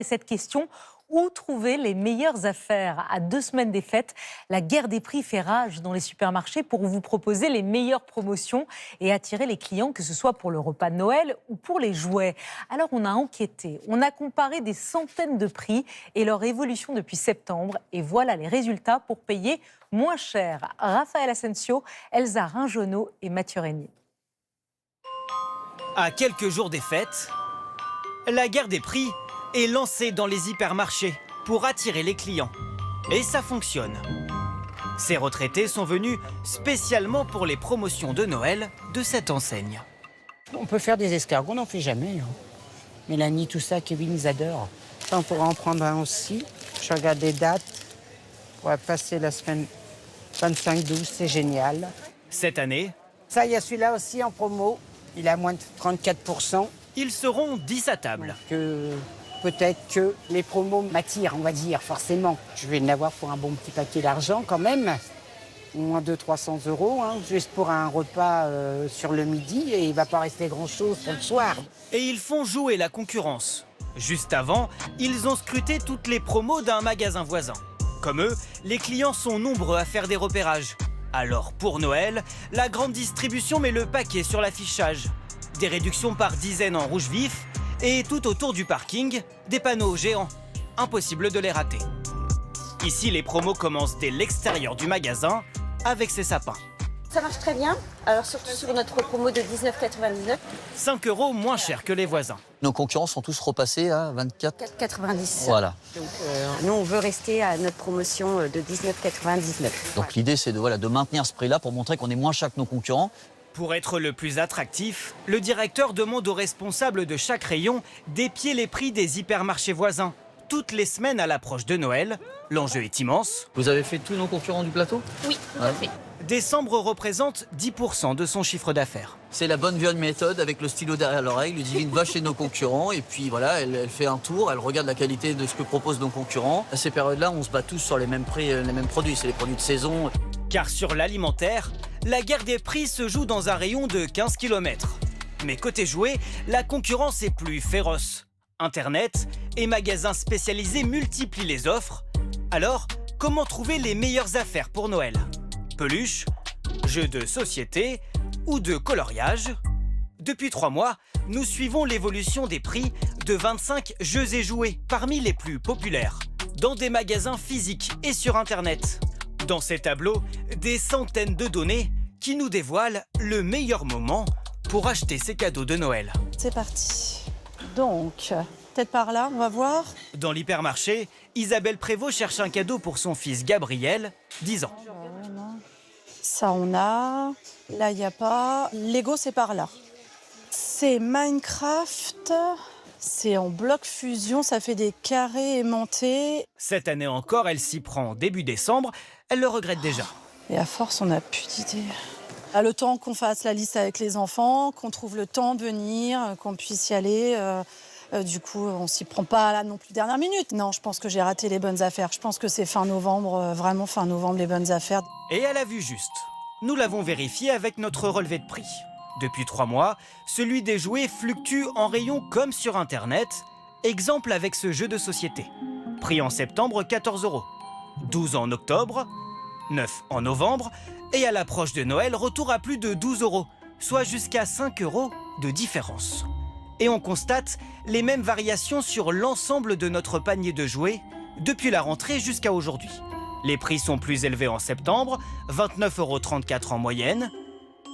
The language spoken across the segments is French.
Cette question, où trouver les meilleures affaires? À 2 semaines des fêtes, la guerre des prix fait rage dans les supermarchés pour vous proposer les meilleures promotions et attirer les clients, que ce soit pour le repas de Noël ou pour les jouets. Alors on a enquêté, on a comparé des centaines de prix et leur évolution depuis septembre, et voilà les résultats pour payer moins cher. Raphaël Asensio, Elsa Ringenot et Mathieu Régnier. À quelques jours des fêtes, la guerre des prix est lancée dans les hypermarchés pour attirer les clients. Et ça fonctionne. Ces retraités sont venus spécialement pour les promotions de Noël de cette enseigne. On peut faire des escargots, on n'en fait jamais. Mélanie, tout ça, Kevin, ils adorent. Ça, on pourra en prendre un aussi. Je regarde les dates. On va passer la semaine 25-12, c'est génial. Cette année, Ça, il y a celui-là aussi en promo. Il est à moins de 34%. ils seront 10 à table. Peut-être que les promos m'attirent, on va dire, forcément. Je vais en avoir pour un bon petit paquet d'argent quand même. Au moins 200-300 €, juste pour un repas sur le midi. Et il ne va pas rester grand-chose pour le soir. Et ils font jouer la concurrence. Juste avant, ils ont scruté toutes les promos d'un magasin voisin. Comme eux, les clients sont nombreux à faire des repérages. Alors pour Noël, la grande distribution met le paquet sur l'affichage. Des réductions par dizaines en rouge vif et tout autour du parking, des panneaux géants. Impossible de les rater. Ici, les promos commencent dès l'extérieur du magasin avec ses sapins. Ça marche très bien, alors surtout sur notre promo de 19,99. 5 € moins cher que les voisins. Nos concurrents sont tous repassés à 24. 4,90. Voilà. Donc nous, on veut rester à notre promotion de 19,99. Donc l'idée, c'est de maintenir ce prix-là pour montrer qu'on est moins cher que nos concurrents. Pour être le plus attractif, le directeur demande aux responsables de chaque rayon d'épier les prix des hypermarchés voisins. Toutes les semaines à l'approche de Noël, l'enjeu est immense. Vous avez fait tous nos concurrents du plateau? Oui, tout à fait. Décembre représente 10% de son chiffre d'affaires. C'est la bonne vieille méthode avec le stylo derrière l'oreille. Ludivine va chez nos concurrents et puis voilà, elle fait un tour, elle regarde la qualité de ce que proposent nos concurrents. À ces périodes-là, on se bat tous sur les mêmes prix, les mêmes produits. C'est les produits de saison. Car sur l'alimentaire, la guerre des prix se joue dans un rayon de 15 km. Mais côté jouets, la concurrence est plus féroce. Internet et magasins spécialisés multiplient les offres. Alors, comment trouver les meilleures affaires pour Noël? Peluches, jeux de société ou de coloriage? Depuis 3 mois, nous suivons l'évolution des prix de 25 jeux et jouets parmi les plus populaires, dans des magasins physiques et sur Internet. Dans ces tableaux, des centaines de données qui nous dévoilent le meilleur moment pour acheter ses cadeaux de Noël. C'est parti. Donc, peut-être par là, on va voir. Dans l'hypermarché, Isabelle Prévost cherche un cadeau pour son fils Gabriel, 10 ans. Ça, on a. Là, il n'y a pas. Lego, c'est par là. C'est Minecraft. C'est en bloc fusion, ça fait des carrés aimantés. Cette année encore, elle s'y prend début décembre. Elle le regrette déjà. Et à force, on n'a plus d'idées. Ah, le temps qu'on fasse la liste avec les enfants, qu'on trouve le temps de venir, qu'on puisse y aller. Du coup, on s'y prend pas là non plus dernière minute. Non, je pense que j'ai raté les bonnes affaires. Je pense que c'est fin novembre, vraiment fin novembre, les bonnes affaires. Et elle a vu juste. Nous l'avons vérifié avec notre relevé de prix. Depuis 3 mois, celui des jouets fluctue en rayon comme sur Internet. Exemple avec ce jeu de société. Prix en septembre, 14 €. 12 en octobre, 9 en novembre. Et à l'approche de Noël, retour à plus de 12 €, soit jusqu'à 5 € de différence. Et on constate les mêmes variations sur l'ensemble de notre panier de jouets depuis la rentrée jusqu'à aujourd'hui. Les prix sont plus élevés en septembre, 29,34 € en moyenne,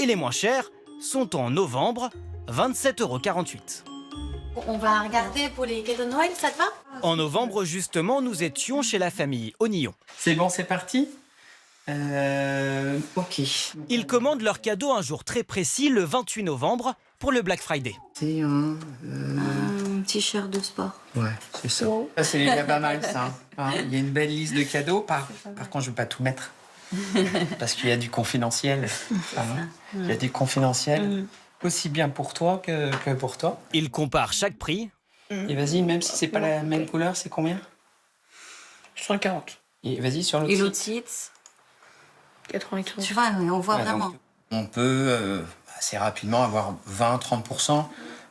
et les moins chers sont en novembre, 27,48 €. On va regarder pour les cadeaux de Noël, ça te va? En novembre, justement, nous étions chez la famille Onillon. C'est bon, c'est parti. Ok. Ils commandent leur cadeau un jour très précis, le 28 novembre, pour le Black Friday. C'est Un t-shirt de sport. Ouais, c'est ça. Ça, c'est déjà pas mal, ça. Hein, il y a une belle liste de cadeaux. Par contre, je ne veux pas tout mettre. Parce qu'il y a du confidentiel. Il y a du confidentiel. Aussi bien pour toi que pour toi. Ils comparent chaque prix. Et vas-y, même si c'est pas la même couleur, c'est combien? 140. Et vas-y, sur l'autre Et site. l'autre site? 95. Tu vois, on voit Ouais, vraiment. donc, on peut assez rapidement avoir 20-30%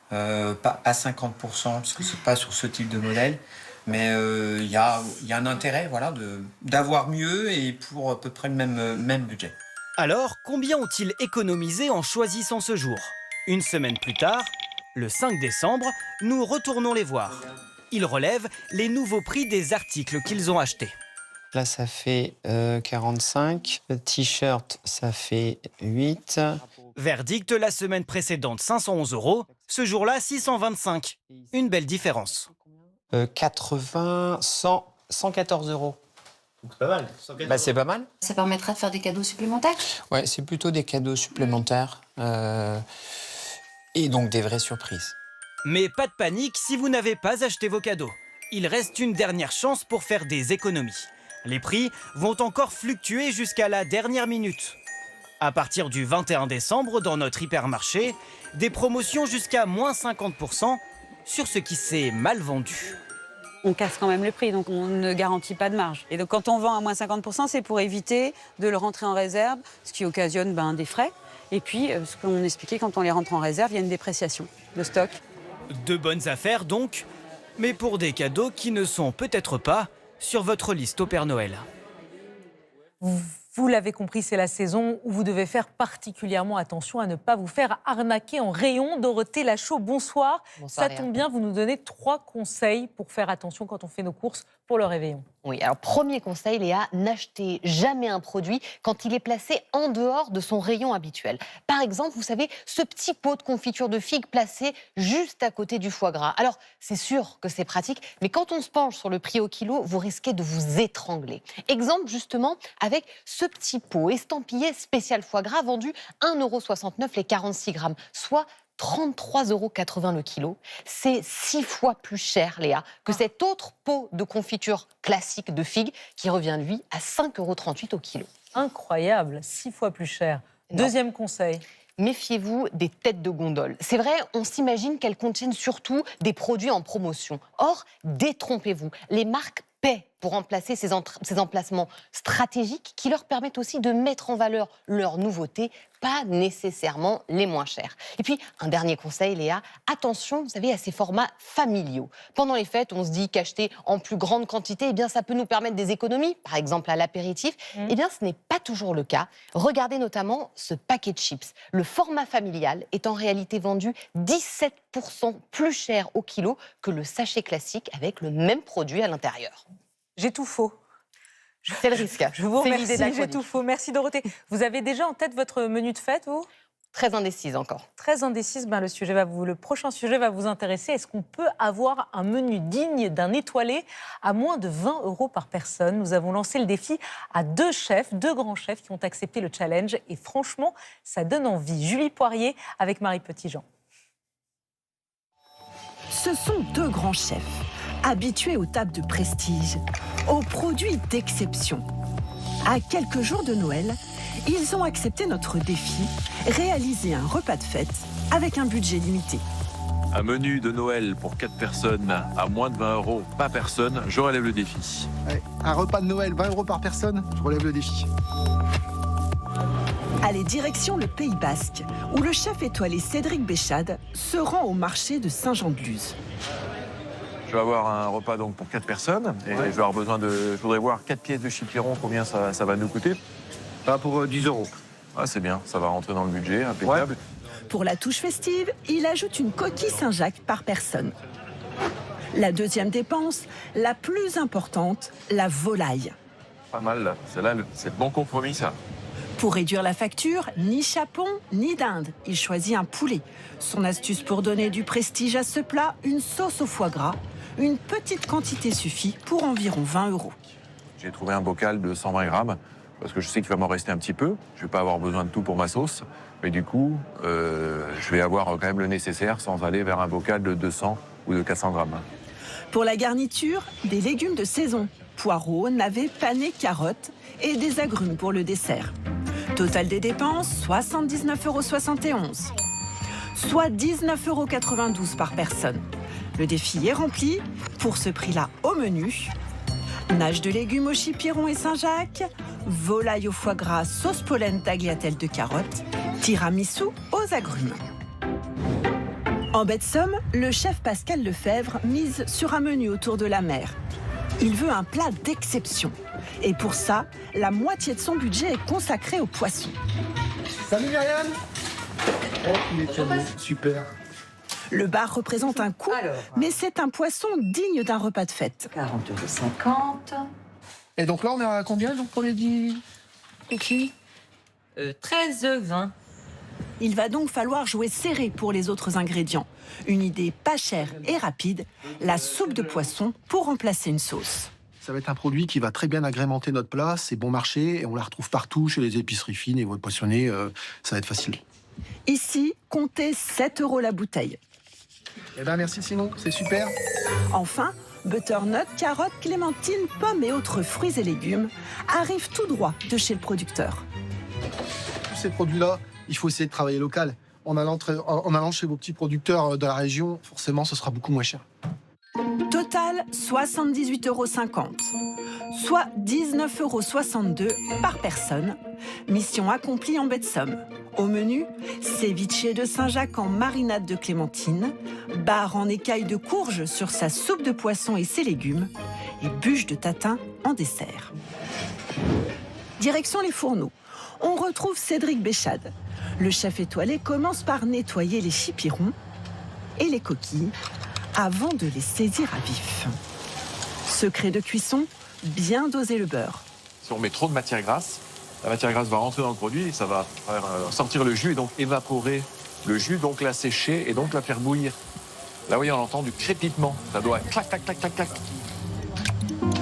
pas à 50%, parce que c'est pas sur ce type de modèle. Mais il y a un intérêt voilà, d'avoir mieux et pour à peu près le même budget. Alors, combien ont-ils économisé en choisissant ce jour? Une semaine plus tard, le 5 décembre, nous retournons les voir. Ils relèvent les nouveaux prix des articles qu'ils ont achetés. Là, ça fait 45. Le t-shirt, ça fait 8. Verdict, la semaine précédente, 511 €. Ce jour-là, 625. Une belle différence. 80, 100, 114 €. C'est pas mal. Bah, c'est pas mal. Ça permettra de faire des cadeaux supplémentaires? Ouais, c'est plutôt des cadeaux supplémentaires. Et donc des vraies surprises. Mais pas de panique si vous n'avez pas acheté vos cadeaux. Il reste une dernière chance pour faire des économies. Les prix vont encore fluctuer jusqu'à la dernière minute. À partir du 21 décembre, dans notre hypermarché, des promotions jusqu'à moins 50% sur ce qui s'est mal vendu. On casse quand même le prix, donc on ne garantit pas de marge. Et donc quand on vend à moins 50%, c'est pour éviter de le rentrer en réserve, ce qui occasionne des frais. Et puis, ce qu'on expliquait, quand on les rentre en réserve, il y a une dépréciation de stock. De bonnes affaires donc, mais pour des cadeaux qui ne sont peut-être pas sur votre liste au Père Noël. Vous l'avez compris, c'est la saison où vous devez faire particulièrement attention à ne pas vous faire arnaquer en rayon. Dorothée Lachaud, bonsoir. Bonsoir, Ça tombe bien, vous nous donnez 3 conseils pour faire attention quand on fait nos courses pour le réveillon. Oui, alors premier conseil, Léa, n'achetez jamais un produit quand il est placé en dehors de son rayon habituel. Par exemple, vous savez, ce petit pot de confiture de figues placé juste à côté du foie gras. Alors, c'est sûr que c'est pratique, mais quand on se penche sur le prix au kilo, vous risquez de vous étrangler. Exemple, justement, avec ce petit pot estampillé spécial foie gras vendu 1,69 € les 46 grammes, soit 33,80 € le kilo. C'est 6 fois plus cher, Léa, que cet autre pot de confiture classique de figues qui revient, lui, à 5,38 € au kilo. Incroyable, 6 fois plus cher. Deuxième conseil. Méfiez-vous des têtes de gondole. C'est vrai, on s'imagine qu'elles contiennent surtout des produits en promotion. Or, détrompez-vous, les marques paient pour remplacer ces emplacements stratégiques qui leur permettent aussi de mettre en valeur leurs nouveautés, pas nécessairement les moins chères. Et puis, un dernier conseil, Léa, attention, vous savez, à ces formats familiaux. Pendant les fêtes, on se dit qu'acheter en plus grande quantité, eh bien, ça peut nous permettre des économies, par exemple à l'apéritif. Eh bien, ce n'est pas toujours le cas. Regardez notamment ce paquet de chips. Le format familial est en réalité vendu 17% plus cher au kilo que le sachet classique avec le même produit à l'intérieur. J'ai tout faux. C'est le risque. Je vous C'est remercie, l'idée de la j'ai chronique. tout faux. Merci Dorothée. Vous avez déjà en tête votre menu de fête, vous? Très indécise encore. Très indécise, le prochain sujet va vous intéresser. Est-ce qu'on peut avoir un menu digne d'un étoilé à moins de 20 € par personne? Nous avons lancé le défi à 2 grands chefs qui ont accepté le challenge. Et franchement, ça donne envie. Julie Poirier avec Marie Petitjean. Ce sont 2 grands chefs, habitués aux tables de prestige, aux produits d'exception. À quelques jours de Noël, ils ont accepté notre défi, réaliser un repas de fête avec un budget limité. Un menu de Noël pour 4 personnes à moins de 20 € par personne, je relève le défi. Ouais, un repas de Noël, 20 € par personne, je relève le défi. Allez, direction le Pays Basque, où le chef étoilé Cédric Béchade se rend au marché de Saint-Jean-de-Luz. Je vais avoir un repas donc pour 4 personnes et je vais avoir besoin je voudrais voir 4 pièces de chipiron, combien ça va nous coûter. Pas pour 10 €. Ah, c'est bien, ça va rentrer dans le budget, impeccable. Pour la touche festive, il ajoute une coquille Saint-Jacques par personne. La deuxième dépense, la plus importante, la volaille. Pas mal, là. Celle-là, c'est le bon compromis, ça. Pour réduire la facture, ni chapon, ni dinde. Il choisit un poulet. Son astuce pour donner du prestige à ce plat, une sauce au foie gras. Une petite quantité suffit pour environ 20 €. J'ai trouvé un bocal de 120 grammes, parce que je sais qu'il va m'en rester un petit peu. Je vais pas avoir besoin de tout pour ma sauce. Mais du coup, je vais avoir quand même le nécessaire sans aller vers un bocal de 200 ou de 400 grammes. Pour la garniture, des légumes de saison. Poireaux, navets, panais, carottes et des agrumes pour le dessert. Total des dépenses, 79,71 €. Soit 19,92 € par personne. Le défi est rempli. Pour ce prix-là au menu, nage de légumes au chipiron et Saint-Jacques, volaille au foie gras, sauce pollen tagliatelle de carottes, tiramisu aux agrumes. En baie de Somme, le chef Pascal Lefebvre mise sur un menu autour de la mer. Il veut un plat d'exception. Et pour ça, la moitié de son budget est consacrée aux poissons. Salut Myriam. Oh, il est cadeau. Super. Le bar représente un coût, mais c'est un poisson digne d'un repas de fête. 40,50 €. Et donc là, on est à combien donc, pour les 10 Okay. 13,20 €. Il va donc falloir jouer serré pour les autres ingrédients. Une idée pas chère et rapide, la soupe de poisson pour remplacer une sauce. Ça va être un produit qui va très bien agrémenter notre plat, c'est bon marché et on la retrouve partout chez les épiceries fines et vos poissonniers, ça va être facile. Ici, comptez 7 € la bouteille. Eh ben merci Simon, c'est super. Enfin, butternut, carottes, clémentines, pommes et autres fruits et légumes arrivent tout droit de chez le producteur. Tous ces produits-là, il faut essayer de travailler local. En allant chez vos petits producteurs de la région, forcément, ce sera beaucoup moins cher. Total, 78,50 €, soit 19,62 € par personne. Mission accomplie en baie de Somme. Au menu, ceviche de Saint-Jacques en marinade de clémentine, bar en écailles de courge sur sa soupe de poisson et ses légumes, et bûche de tatin en dessert. Direction les fourneaux. On retrouve Cédric Béchade. Le chef étoilé commence par nettoyer les chipirons et les coquilles avant de les saisir à vif. Secret de cuisson, bien doser le beurre. Si on met trop de matière grasse, la matière grasse va rentrer dans le produit et ça va faire sortir le jus et donc évaporer le jus, donc la sécher et donc la faire bouillir. Là, vous voyez, on entend du crépitement. Ça doit être clac, clac, clac, clac, clac.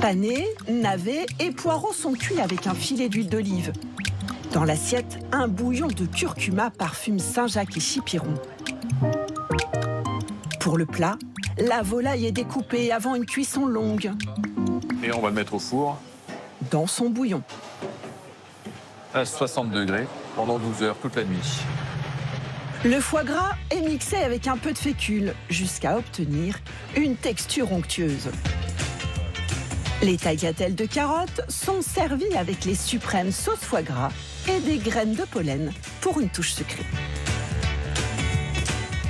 Panais, navets et poireaux sont cuits avec un filet d'huile d'olive. Dans l'assiette, un bouillon de curcuma parfume Saint-Jacques et chipiron. Pour le plat, la volaille est découpée avant une cuisson longue. Et on va le mettre au four. Dans son bouillon. À 60 degrés pendant 12 heures toute la nuit. Le foie gras est mixé avec un peu de fécule jusqu'à obtenir une texture onctueuse. Les tagliatelles de carottes sont servies avec les suprêmes sauces foie gras et des graines de pollen pour une touche sucrée.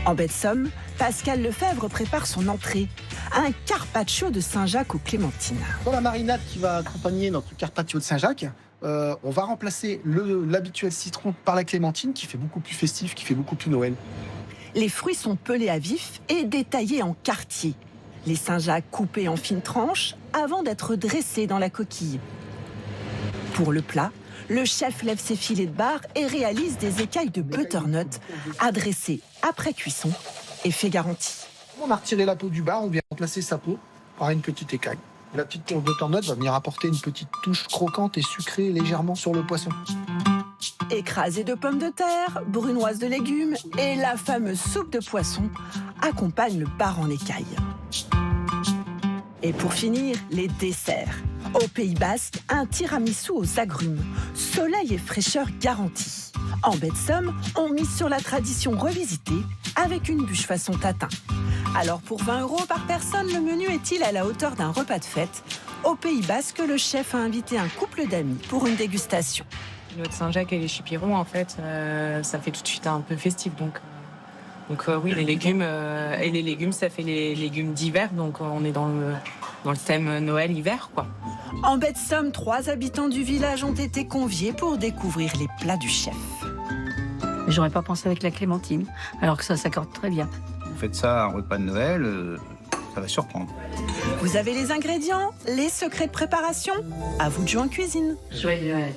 En baie de Somme, Pascal Lefebvre prépare son entrée, un carpaccio de Saint-Jacques aux clémentines. Dans la marinade qui va accompagner notre carpaccio de Saint-Jacques, on va remplacer l'habituel citron par la clémentine qui fait beaucoup plus festif, qui fait beaucoup plus Noël. Les fruits sont pelés à vif et détaillés en quartiers. Les Saint-Jacques coupés en fines tranches avant d'être dressés dans la coquille. Pour le plat, le chef lève ses filets de bar et réalise des écailles de butternut adressées après cuisson et fait garantie. On a retiré la peau du bar, on vient remplacer sa peau par une petite écaille. La petite butternut va venir apporter une petite touche croquante et sucrée légèrement sur le poisson. Écrasé de pommes de terre, brunoise de légumes et la fameuse soupe de poisson accompagnent le bar en écailles. Et pour finir, les desserts. Au Pays Basque, un tiramisu aux agrumes. Soleil et fraîcheur garantis. En baie de Somme, on mise sur la tradition revisitée avec une bûche façon tatin. Alors pour 20 € par personne, le menu est-il à la hauteur d'un repas de fête? Au Pays Basque, le chef a invité un couple d'amis pour une dégustation. Notre Saint-Jacques et les chipirons, en fait, ça fait tout de suite un peu festif. Donc oui, les légumes, ça fait les légumes d'hiver. Donc on est dans le thème Noël-hiver, quoi. En baie de Somme, 3 habitants du village ont été conviés pour découvrir les plats du chef. J'aurais pas pensé avec la clémentine, alors que ça s'accorde très bien. Vous faites ça à un repas de Noël, ça va surprendre. Vous avez les ingrédients, les secrets de préparation? À vous de jouer en cuisine. Joyeux Noël.